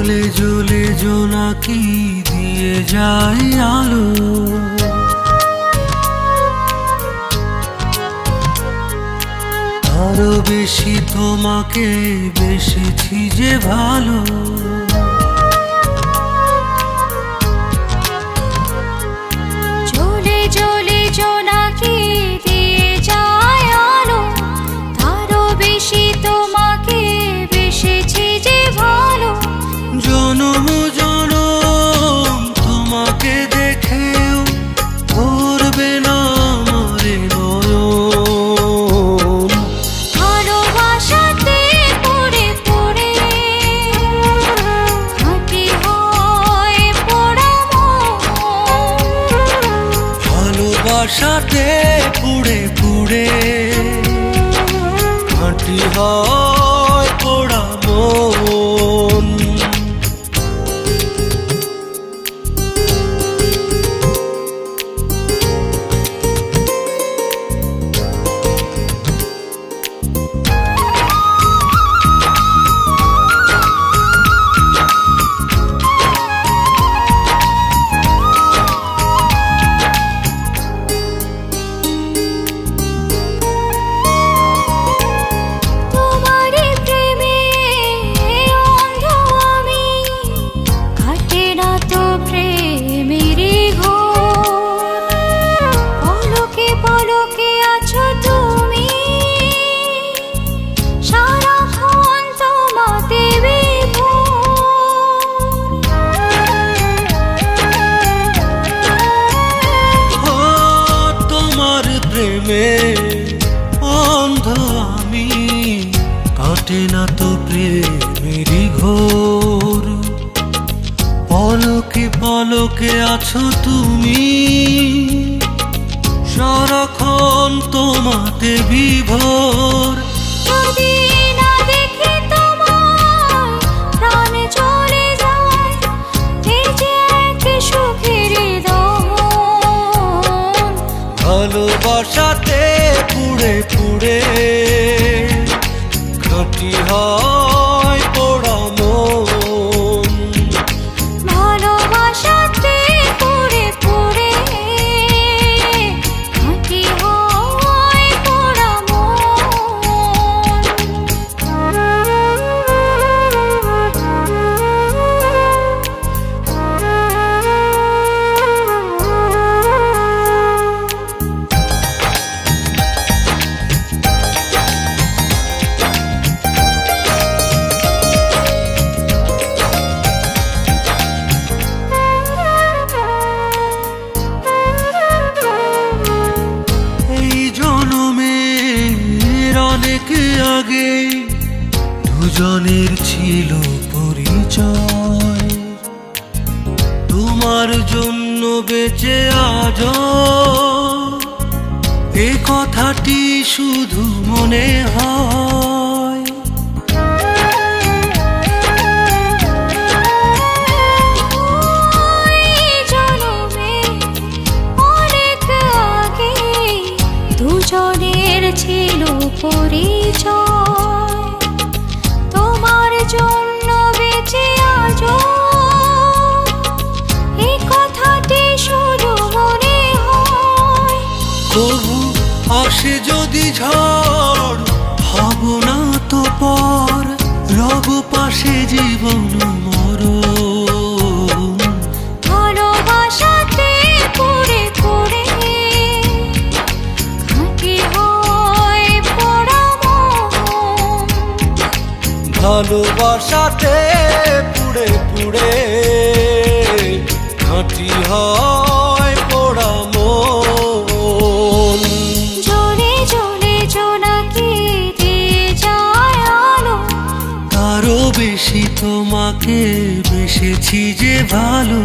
জ্বলে জ্বলে জোনাকি দিয়ে যায় আলো। আরো বেশি তোমাকে বেসেছি যে ভালো। জ্বলে জ্বলে জোনাকি দিয়ে যায় আলো, আরো বেশি তোমাকে বেসেছি যে ভালো। জনম জনম তোমাকে দেখেও ভরবে না মরে নয়ন। ভালোবাসাতে পড়ে পড়ে মাটি হয় পোড়া মন। ভালোবাসাতে পুড়ে পুড়ে মাটি হয় পোড়া মন। তোমারই প্রেমে অন্ধ আমি, কাটে না তো প্রেমেরই ঘোর। পলকে পলকে আছো তুমি, সারাক্ষণ তোমাতে ও তোমার প্রেমে অন্ধ আমি, কাটে না তো প্রেমেরই ঘোর। পলকে পলকে আছো তুমি, সারাক্ষণ তোমাতে বিভোর। যদি না দেখি তোমায় প্রাণ চলে যায়, এই যে এক সুখের দমন। ভালোবাসাতে পুড়ে পুড়ে খাঁটি হয় পোড়া মন। ভালোবাসাতে পড়ে পড়ে খাঁটি হয় পোড়া মন। এই জনমের অনেক আগে দুজনের ছিল পরিচয়। তোমার জন্য বেঁচে আজ এ কথাটি শুধু মনে হয়। এই জনমে অনেক আগে দুজনের ছিল পরিচয়। তোমার জন্য বেঁচে আজও এই কথাটি শুধু মনে হয়। তবু আসে যদি ঝড় হব না তো পর, রব পাশে জীবন মরণ। ভালোবাসাতে পড়ে পড়ে খাঁটি হয় পোড়া মন। ভালোবাসাতে পুড়ে পুড়ে খাঁটি হয় পোড়া মন। জ্বলে জ্বলে জোনাকি দিয়ে যায় আলো, আরো বেশি তোমাকে বেসেছি যে ভালো।